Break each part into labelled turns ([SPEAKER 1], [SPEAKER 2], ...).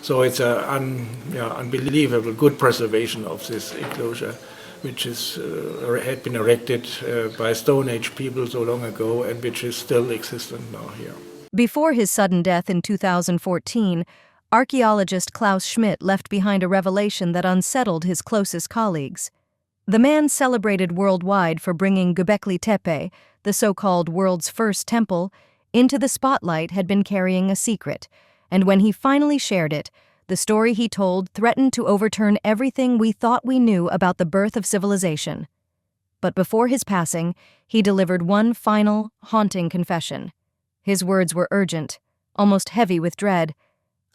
[SPEAKER 1] So it's a unbelievable good preservation of this enclosure, which had been erected by Stone Age people so long ago and which is still existent now here.
[SPEAKER 2] Before his sudden death in 2014, archaeologist Klaus Schmidt left behind a revelation that unsettled his closest colleagues. The man celebrated worldwide for bringing Göbekli Tepe, the so-called world's first temple, into the spotlight had been carrying a secret, and when he finally shared it, the story he told threatened to overturn everything we thought we knew about the birth of civilization. But before his passing, he delivered one final, haunting confession. His words were urgent, almost heavy with dread.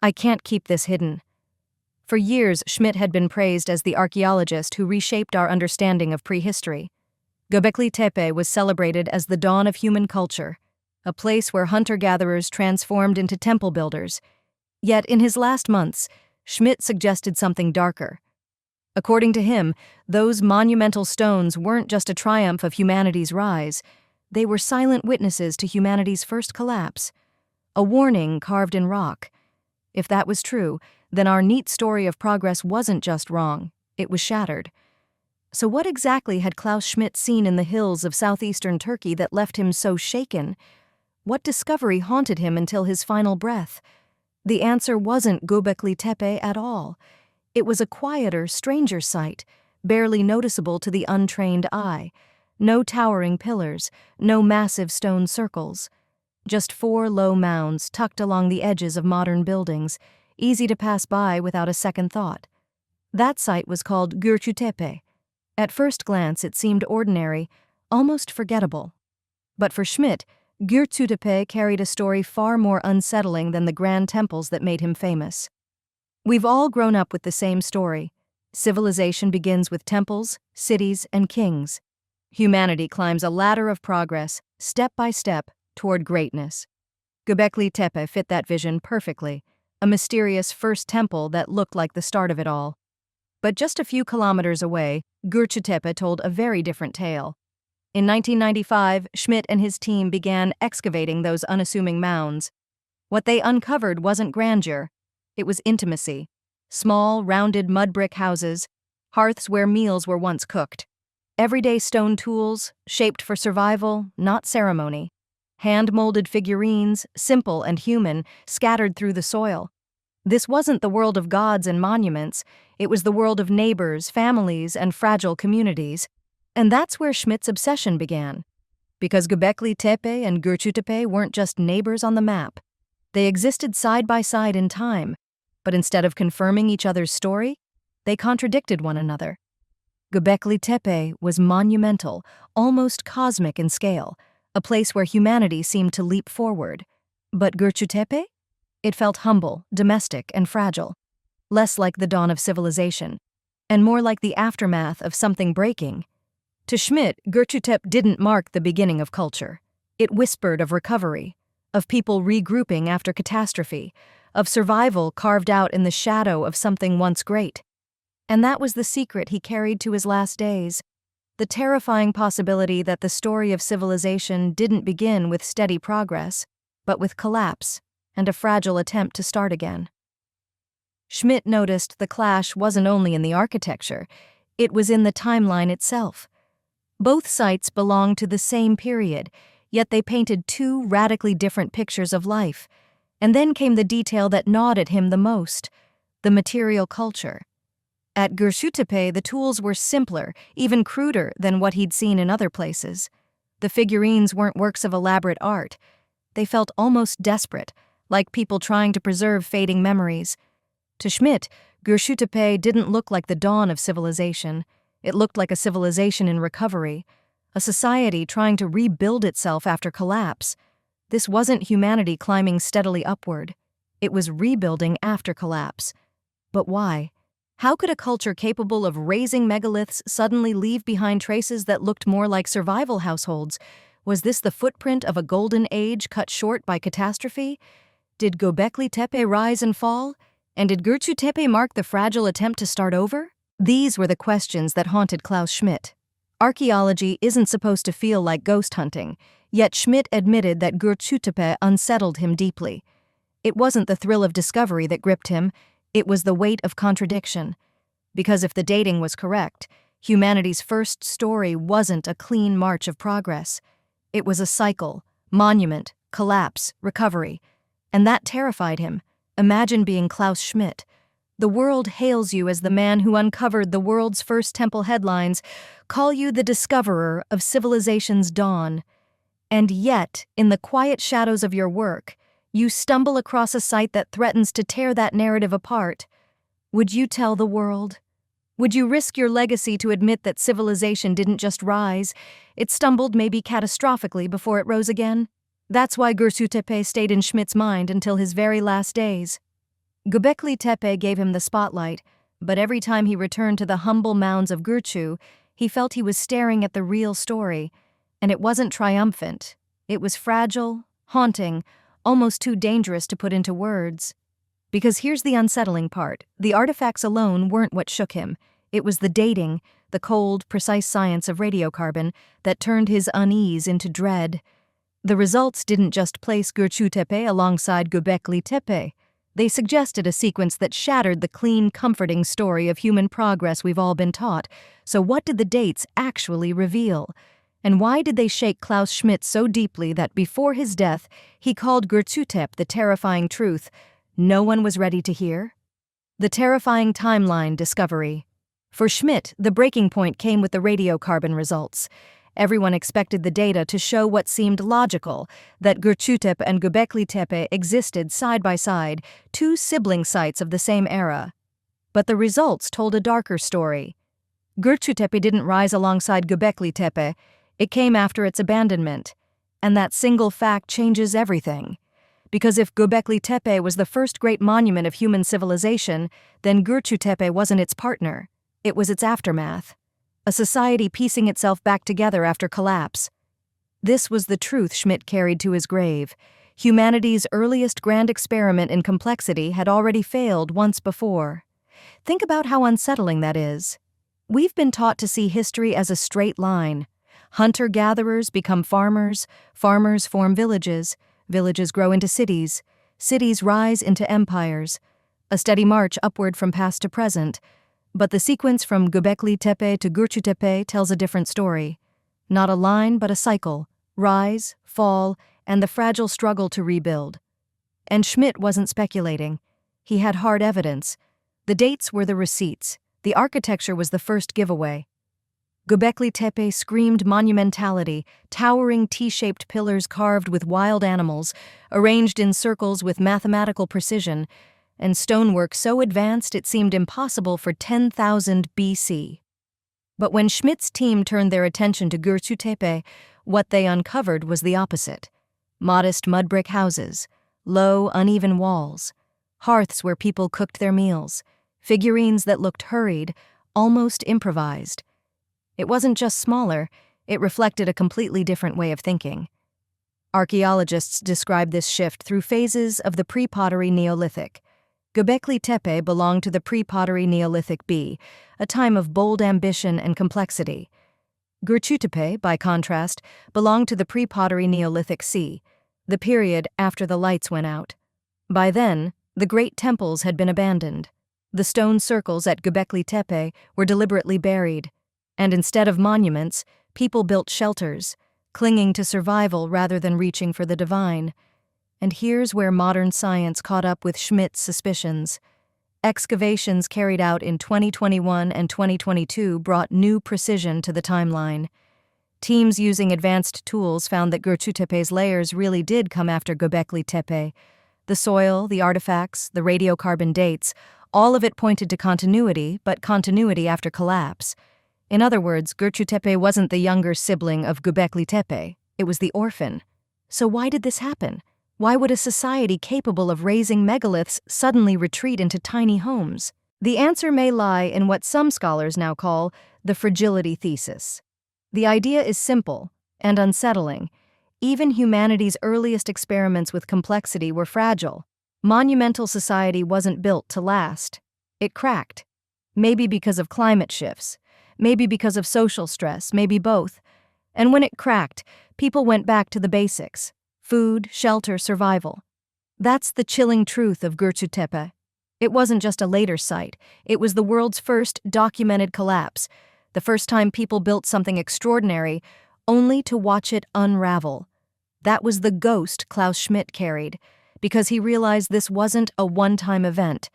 [SPEAKER 2] "I can't keep this hidden." For years, Schmidt had been praised as the archaeologist who reshaped our understanding of prehistory. Göbekli Tepe was celebrated as the dawn of human culture, a place where hunter-gatherers transformed into temple builders. Yet in his last months, Schmidt suggested something darker. According to him, those monumental stones weren't just a triumph of humanity's rise, they were silent witnesses to humanity's first collapse, a warning carved in rock. If that was true, then our neat story of progress wasn't just wrong, it was shattered. So what exactly had Klaus Schmidt seen in the hills of southeastern Turkey that left him so shaken? What discovery haunted him until his final breath? The answer wasn't Göbekli Tepe at all. It was a quieter, stranger sight, barely noticeable to the untrained eye. No towering pillars, no massive stone circles. Just 4 low mounds tucked along the edges of modern buildings, easy to pass by without a second thought. That site was called Gürcütepe. At first glance, it seemed ordinary, almost forgettable. But for Schmidt, Gürcütepe carried a story far more unsettling than the grand temples that made him famous. We've all grown up with the same story. Civilization begins with temples, cities, and kings. Humanity climbs a ladder of progress, step by step, toward greatness. Göbekli Tepe fit that vision perfectly, a mysterious first temple that looked like the start of it all. But just a few kilometers away, Gürcütepe told a very different tale. In 1995, Schmidt and his team began excavating those unassuming mounds. What they uncovered wasn't grandeur, it was intimacy. Small, rounded mud brick houses, hearths where meals were once cooked. Everyday stone tools, shaped for survival, not ceremony. Hand-molded figurines, simple and human, scattered through the soil. This wasn't the world of gods and monuments, it was the world of neighbors, families, and fragile communities. And that's where Schmidt's obsession began. Because Göbekli Tepe and Gürcütepe weren't just neighbors on the map. They existed side by side in time, but instead of confirming each other's story, they contradicted one another. Göbekli Tepe was monumental, almost cosmic in scale, a place where humanity seemed to leap forward. But Gürcütepe? It felt humble, domestic, and fragile, less like the dawn of civilization, and more like the aftermath of something breaking. To Schmidt, Gürcütepe didn't mark the beginning of culture. It whispered of recovery, of people regrouping after catastrophe, of survival carved out in the shadow of something once great. And that was the secret he carried to his last days. The terrifying possibility that the story of civilization didn't begin with steady progress, but with collapse and a fragile attempt to start again. Schmidt noticed the clash wasn't only in the architecture, it was in the timeline itself. Both sites belonged to the same period, yet they painted 2 radically different pictures of life. And then came the detail that gnawed at him the most, the material culture. At Gürcütepe, the tools were simpler, even cruder than what he'd seen in other places. The figurines weren't works of elaborate art. They felt almost desperate, like people trying to preserve fading memories. To Schmidt, Gürcütepe didn't look like the dawn of civilization. It looked like a civilization in recovery, a society trying to rebuild itself after collapse. This wasn't humanity climbing steadily upward. It was rebuilding after collapse. But why? How could a culture capable of raising megaliths suddenly leave behind traces that looked more like survival households? Was this the footprint of a golden age cut short by catastrophe? Did Göbekli Tepe rise and fall? And did Gürcütepe mark the fragile attempt to start over? These were the questions that haunted Klaus Schmidt. Archaeology isn't supposed to feel like ghost hunting, yet Schmidt admitted that Gürcütepe unsettled him deeply. It wasn't the thrill of discovery that gripped him, It was the weight of contradiction. Because if the dating was correct, humanity's first story wasn't a clean march of progress. It was a cycle, monument, collapse, recovery. And that terrified him. Imagine being Klaus Schmidt. The world hails you as the man who uncovered the world's first temple headlines, call you the discoverer of civilization's dawn. And yet, in the quiet shadows of your work, you stumble across a site that threatens to tear that narrative apart. Would you tell the world? Would you risk your legacy to admit that civilization didn't just rise, it stumbled maybe catastrophically before it rose again? That's why Gürcütepe stayed in Schmidt's mind until his very last days. Göbekli Tepe gave him the spotlight, but every time he returned to the humble mounds of Gürcü, he felt he was staring at the real story, and it wasn't triumphant. It was fragile, haunting, almost too dangerous to put into words. Because here's the unsettling part. The artifacts alone weren't what shook him. It was the dating, the cold, precise science of radiocarbon that turned his unease into dread. The results didn't just place Gürcütepe alongside Göbekli Tepe. They suggested a sequence that shattered the clean, comforting story of human progress we've all been taught. So what did the dates actually reveal? And why did they shake Klaus Schmidt so deeply that before his death, he called Gürcütepe the terrifying truth no one was ready to hear? The terrifying timeline discovery. For Schmidt, the breaking point came with the radiocarbon results. Everyone expected the data to show what seemed logical, that Gürcütepe and Göbekli Tepe existed side by side, two sibling sites of the same era. But the results told a darker story. Gürcütepe didn't rise alongside Göbekli Tepe, it came after its abandonment. And that single fact changes everything. Because if Göbekli Tepe was the first great monument of human civilization, then Gürcütepe wasn't its partner, it was its aftermath. A society piecing itself back together after collapse. This was the truth Schmidt carried to his grave. Humanity's earliest grand experiment in complexity had already failed once before. Think about how unsettling that is. We've been taught to see history as a straight line. Hunter-gatherers become farmers, farmers form villages, villages grow into cities, cities rise into empires. A steady march upward from past to present. But the sequence from Göbekli Tepe to Gürcütepe tells a different story. Not a line, but a cycle. Rise, fall, and the fragile struggle to rebuild. And Schmidt wasn't speculating. He had hard evidence. The dates were the receipts. The architecture was the first giveaway. Göbekli Tepe screamed monumentality, towering T-shaped pillars carved with wild animals, arranged in circles with mathematical precision, and stonework so advanced it seemed impossible for 10,000 BC. But when Schmidt's team turned their attention to Gürcütepe, what they uncovered was the opposite. Modest mud brick houses, low, uneven walls, hearths where people cooked their meals, figurines that looked hurried, almost improvised. It wasn't just smaller, it reflected a completely different way of thinking. Archaeologists describe this shift through phases of the pre-pottery Neolithic. Göbekli Tepe belonged to the pre-pottery Neolithic B, a time of bold ambition and complexity. Gürcütepe, by contrast, belonged to the pre-pottery Neolithic C, the period after the lights went out. By then, the great temples had been abandoned. The stone circles at Göbekli Tepe were deliberately buried, and instead of monuments, people built shelters, clinging to survival rather than reaching for the divine. And here's where modern science caught up with Schmidt's suspicions. Excavations carried out in 2021 and 2022 brought new precision to the timeline. Teams using advanced tools found that Gürcütepe's layers really did come after Göbekli Tepe. The soil, the artifacts, the radiocarbon dates, all of it pointed to continuity, but continuity after collapse. In other words, Gürcütepe wasn't the younger sibling of Göbekli Tepe, it was the orphan. So why did this happen? Why would a society capable of raising megaliths suddenly retreat into tiny homes? The answer may lie in what some scholars now call the fragility thesis. The idea is simple and unsettling. Even humanity's earliest experiments with complexity were fragile. Monumental society wasn't built to last. It cracked. Maybe because of climate shifts, maybe because of social stress, maybe both. And when it cracked, people went back to the basics. Food, shelter, survival. That's the chilling truth of Gürcütepe. It wasn't just a later site, it was the world's first documented collapse, the first time people built something extraordinary, only to watch it unravel. That was the ghost Klaus Schmidt carried, because he realized this wasn't a one-time event.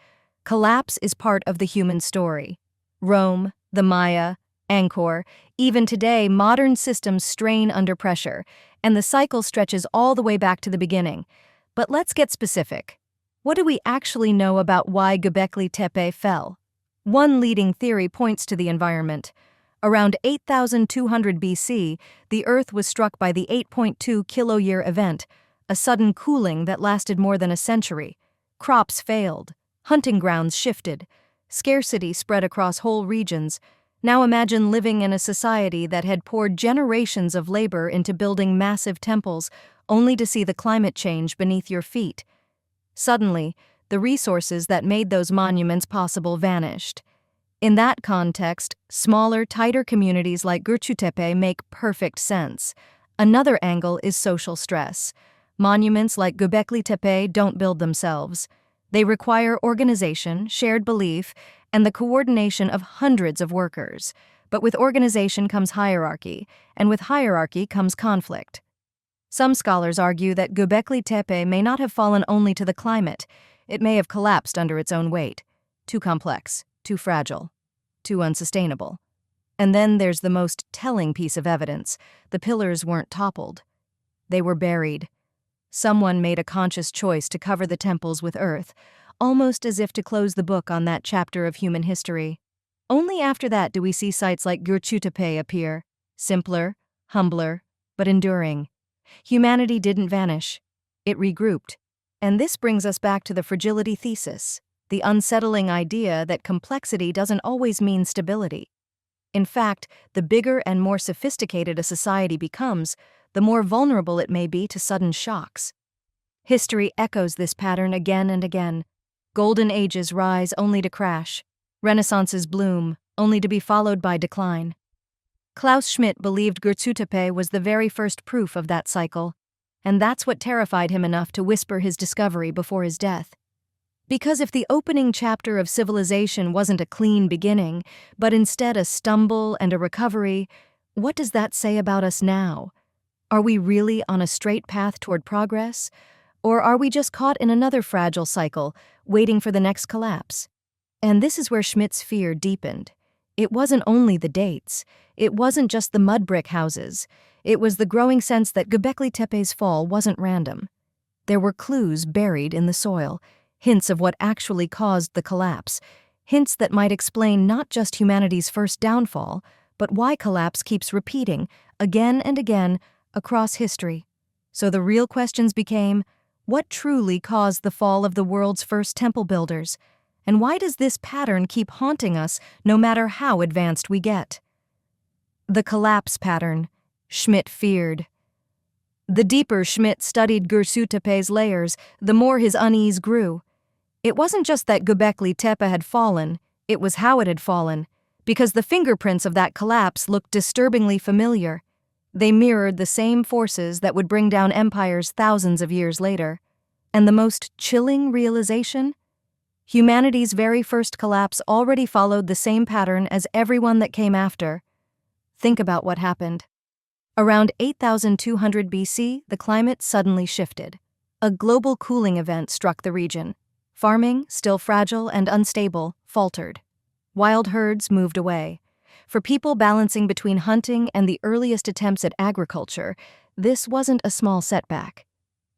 [SPEAKER 2] Collapse is part of the human story. Rome, the Maya, Angkor, even today, modern systems strain under pressure, and the cycle stretches all the way back to the beginning. But let's get specific. What do we actually know about why Göbekli Tepe fell? One leading theory points to the environment. Around 8,200 BC, the Earth was struck by the 8.2 kiloyear event, a sudden cooling that lasted more than a century. Crops failed, hunting grounds shifted, scarcity spread across whole regions. Now imagine living in a society that had poured generations of labor into building massive temples, only to see the climate change beneath your feet. Suddenly, the resources that made those monuments possible vanished. In that context, smaller, tighter communities like Gürcütepe make perfect sense. Another angle is social stress. Monuments like Göbekli Tepe don't build themselves. They require organization, shared belief, and the coordination of hundreds of workers. But with organization comes hierarchy, and with hierarchy comes conflict. Some scholars argue that Göbekli Tepe may not have fallen only to the climate. It may have collapsed under its own weight. Too complex, too fragile, too unsustainable. And then there's the most telling piece of evidence. The pillars weren't toppled. They were buried. Someone made a conscious choice to cover the temples with earth, almost as if to close the book on that chapter of human history. Only after that do we see sites like Gürcütepe appear, simpler, humbler, but enduring. Humanity didn't vanish. It regrouped. And this brings us back to the fragility thesis, the unsettling idea that complexity doesn't always mean stability. In fact, the bigger and more sophisticated a society becomes, the more vulnerable it may be to sudden shocks. History echoes this pattern again and again. Golden ages rise only to crash. Renaissances bloom, only to be followed by decline. Klaus Schmidt believed Gürcütepe was the very first proof of that cycle, and that's what terrified him enough to whisper his discovery before his death. Because if the opening chapter of civilization wasn't a clean beginning, but instead a stumble and a recovery, what does that say about us now? Are we really on a straight path toward progress? Or are we just caught in another fragile cycle, waiting for the next collapse? And this is where Schmidt's fear deepened. It wasn't only the dates. It wasn't just the mud brick houses. It was the growing sense that Göbekli Tepe's fall wasn't random. There were clues buried in the soil, hints of what actually caused the collapse, hints that might explain not just humanity's first downfall, but why collapse keeps repeating, again and again, across history. So the real questions became, what truly caused the fall of the world's first temple builders? And why does this pattern keep haunting us no matter how advanced we get? The collapse pattern, Schmidt feared. The deeper Schmidt studied Gürcütepe's layers, the more his unease grew. It wasn't just that Göbekli Tepe had fallen, it was how it had fallen, because the fingerprints of that collapse looked disturbingly familiar. They mirrored the same forces that would bring down empires thousands of years later. And the most chilling realization? Humanity's very first collapse already followed the same pattern as everyone that came after. Think about what happened. Around 8,200 BC, the climate suddenly shifted. A global cooling event struck the region. Farming, still fragile and unstable, faltered. Wild herds moved away. For people balancing between hunting and the earliest attempts at agriculture, this wasn't a small setback.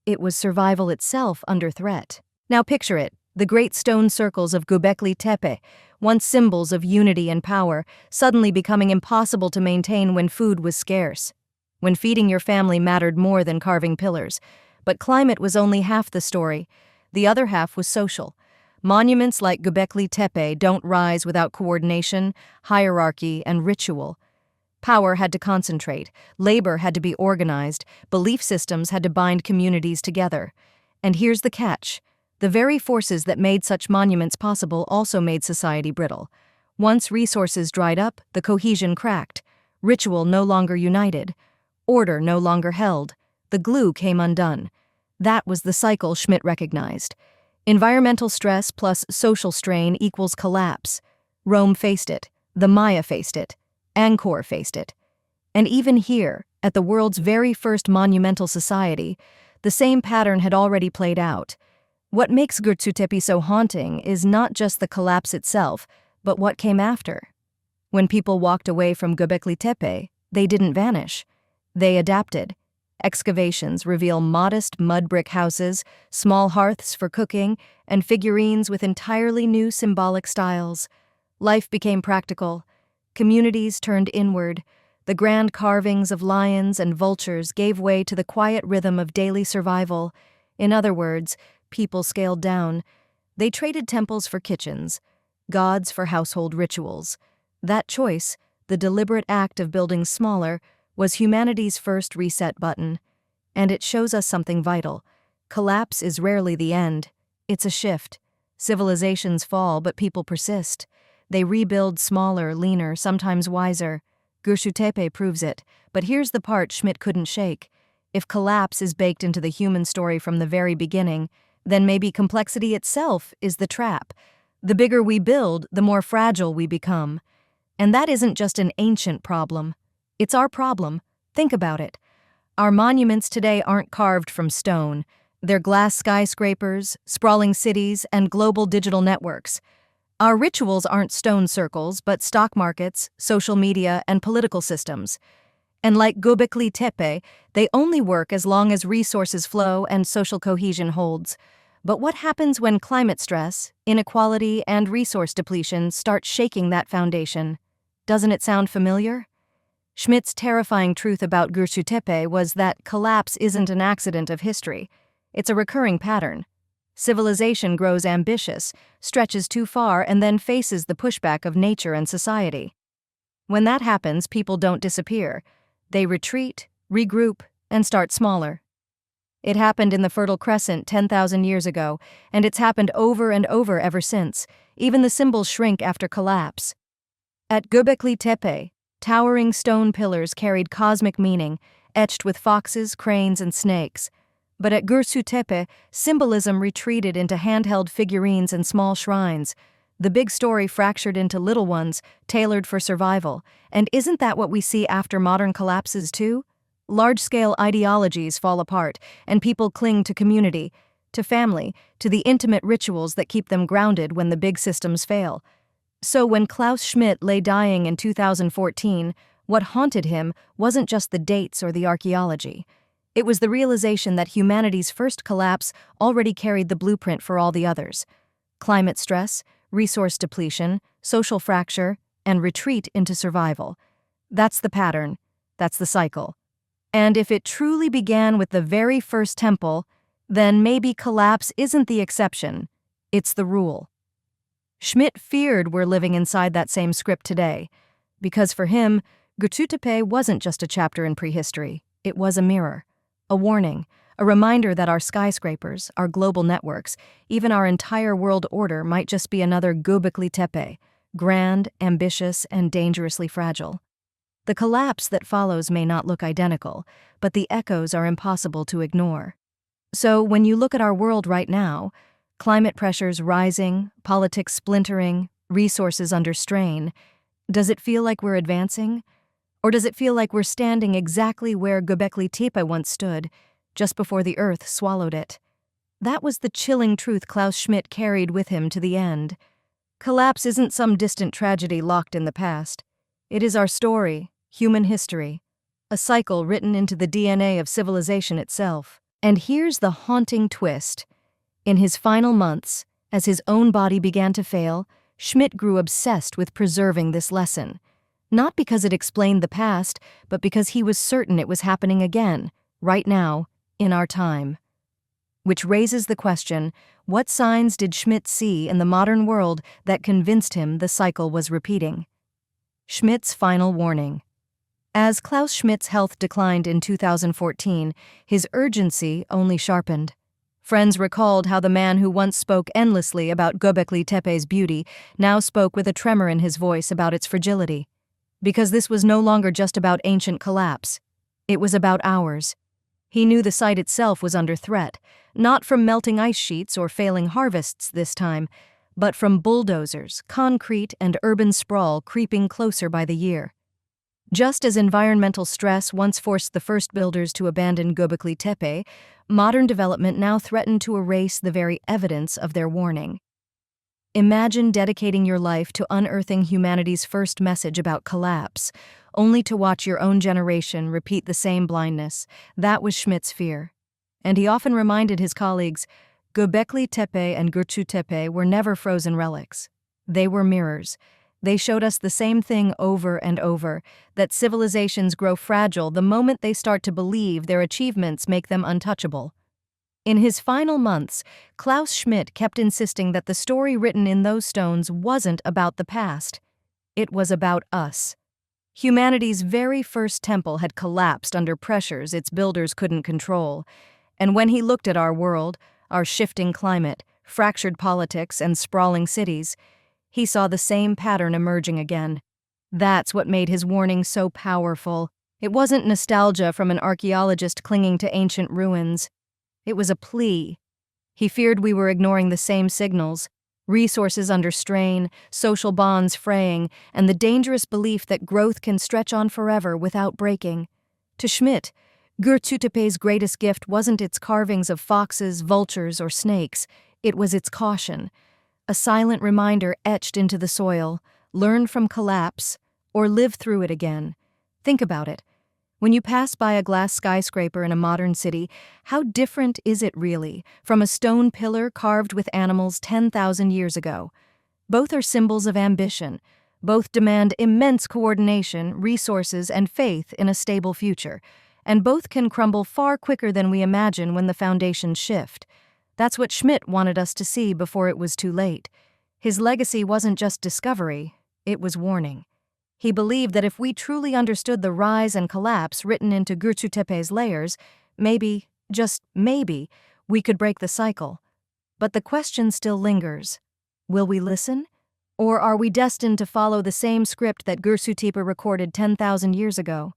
[SPEAKER 2] It was survival itself under threat. Now picture it. The great stone circles of Göbekli Tepe, once symbols of unity and power, suddenly becoming impossible to maintain when food was scarce, when feeding your family mattered more than carving pillars. But climate was only half the story. The other half was social. Monuments like Göbekli Tepe don't rise without coordination, hierarchy, and ritual. Power had to concentrate, labor had to be organized, belief systems had to bind communities together. And here's the catch. The very forces that made such monuments possible also made society brittle. Once resources dried up, the cohesion cracked. Ritual no longer united. Order no longer held. The glue came undone. That was the cycle Schmidt recognized. Environmental stress plus social strain equals collapse. Rome faced it, the Maya faced it, Angkor faced it. And even here, at the world's very first monumental society, the same pattern had already played out. What makes Gürcütepe so haunting is not just the collapse itself, but what came after. When people walked away from Göbekli Tepe, they didn't vanish. They adapted. Excavations reveal modest mud brick houses, small hearths for cooking, and figurines with entirely new symbolic styles. Life became practical. Communities turned inward. The grand carvings of lions and vultures gave way to the quiet rhythm of daily survival. In other words, people scaled down. They traded temples for kitchens, gods for household rituals. That choice, the deliberate act of building smaller, was humanity's first reset button. And it shows us something vital. Collapse is rarely the end. It's a shift. Civilizations fall, but people persist. They rebuild smaller, leaner, sometimes wiser. Gürcütepe proves it, but here's the part Schmidt couldn't shake. If collapse is baked into the human story from the very beginning, then maybe complexity itself is the trap. The bigger we build, the more fragile we become. And that isn't just an ancient problem. It's our problem. Think about it. Our monuments today aren't carved from stone. They're glass skyscrapers, sprawling cities, and global digital networks. Our rituals aren't stone circles, but stock markets, social media, and political systems. And like Göbekli Tepe, they only work as long as resources flow and social cohesion holds. But what happens when climate stress, inequality, and resource depletion start shaking that foundation? Doesn't it sound familiar? Schmidt's terrifying truth about Gürcütepe was that collapse isn't an accident of history. It's a recurring pattern. Civilization grows ambitious, stretches too far, and then faces the pushback of nature and society. When that happens, people don't disappear. They retreat, regroup, and start smaller. It happened in the Fertile Crescent 10,000 years ago, and it's happened over and over ever since. Even the symbols shrink after collapse. At Göbekli Tepe, towering stone pillars carried cosmic meaning, etched with foxes, cranes, and snakes. But at Gürcütepe, symbolism retreated into handheld figurines and small shrines. The big story fractured into little ones, tailored for survival. And isn't that what we see after modern collapses too? Large-scale ideologies fall apart, and people cling to community, to family, to the intimate rituals that keep them grounded when the big systems fail. So when Klaus Schmidt lay dying in 2014, what haunted him wasn't just the dates or the archaeology. It was the realization that humanity's first collapse already carried the blueprint for all the others. Climate stress, resource depletion, social fracture, and retreat into survival. That's the pattern. That's the cycle. And if it truly began with the very first temple, then maybe collapse isn't the exception. It's the rule. Schmidt feared we're living inside that same script today, because for him, Gürcütepe wasn't just a chapter in prehistory. It was a mirror. A warning, a reminder that our skyscrapers, our global networks, even our entire world order might just be another Göbekli Tepe, grand, ambitious, and dangerously fragile. The collapse that follows may not look identical, but the echoes are impossible to ignore. So when you look at our world right now, climate pressures rising, politics splintering, resources under strain, does it feel like we're advancing? Or does it feel like we're standing exactly where Göbekli Tepe once stood, just before the earth swallowed it? That was the chilling truth Klaus Schmidt carried with him to the end. Collapse isn't some distant tragedy locked in the past. It is our story, human history, a cycle written into the DNA of civilization itself. And here's the haunting twist. In his final months, as his own body began to fail, Schmidt grew obsessed with preserving this lesson. Not because it explained the past, but because he was certain it was happening again, right now, in our time. Which raises the question, what signs did Schmidt see in the modern world that convinced him the cycle was repeating? Schmidt's final warning. As Klaus Schmidt's health declined in 2014, his urgency only sharpened. Friends recalled how the man who once spoke endlessly about Göbekli Tepe's beauty now spoke with a tremor in his voice about its fragility. Because this was no longer just about ancient collapse. It was about ours. He knew the site itself was under threat, not from melting ice sheets or failing harvests this time, but from bulldozers, concrete, and urban sprawl creeping closer by the year. Just as environmental stress once forced the first builders to abandon Göbekli Tepe, modern development now threatened to erase the very evidence of their warning. Imagine dedicating your life to unearthing humanity's first message about collapse, only to watch your own generation repeat the same blindness. That was Schmidt's fear. And he often reminded his colleagues, Göbekli Tepe and Gürcütepe were never frozen relics. They were mirrors. They showed us the same thing over and over, that civilizations grow fragile the moment they start to believe their achievements make them untouchable. In his final months, Klaus Schmidt kept insisting that the story written in those stones wasn't about the past. It was about us. Humanity's very first temple had collapsed under pressures its builders couldn't control. And when he looked at our world, our shifting climate, fractured politics, and sprawling cities, he saw the same pattern emerging again. That's what made his warning so powerful. It wasn't nostalgia from an archaeologist clinging to ancient ruins. It was a plea. He feared we were ignoring the same signals, resources under strain, social bonds fraying, and the dangerous belief that growth can stretch on forever without breaking. To Schmidt, Gürcütepe's greatest gift wasn't its carvings of foxes, vultures, or snakes. It was its caution. A silent reminder etched into the soil: learn from collapse, or live through it again. Think about it. When you pass by a glass skyscraper in a modern city, how different is it really from a stone pillar carved with animals 10,000 years ago? Both are symbols of ambition. Both demand immense coordination, resources, and faith in a stable future. And both can crumble far quicker than we imagine when the foundations shift. That's what Schmidt wanted us to see before it was too late. His legacy wasn't just discovery, it was warning. He believed that if we truly understood the rise and collapse written into Gürcütepe's layers, maybe, just maybe, we could break the cycle. But the question still lingers. Will we listen? Or are we destined to follow the same script that Gürcütepe recorded 10,000 years ago?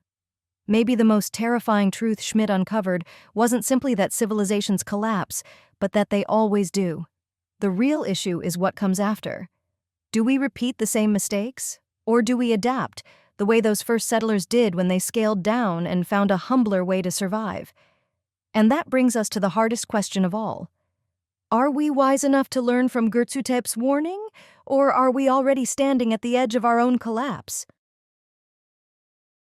[SPEAKER 2] Maybe the most terrifying truth Schmidt uncovered wasn't simply that civilizations collapse, but that they always do. The real issue is what comes after. Do we repeat the same mistakes? Or do we adapt, the way those first settlers did when they scaled down and found a humbler way to survive? And that brings us to the hardest question of all. Are we wise enough to learn from Gürcütepe's warning, or are we already standing at the edge of our own collapse?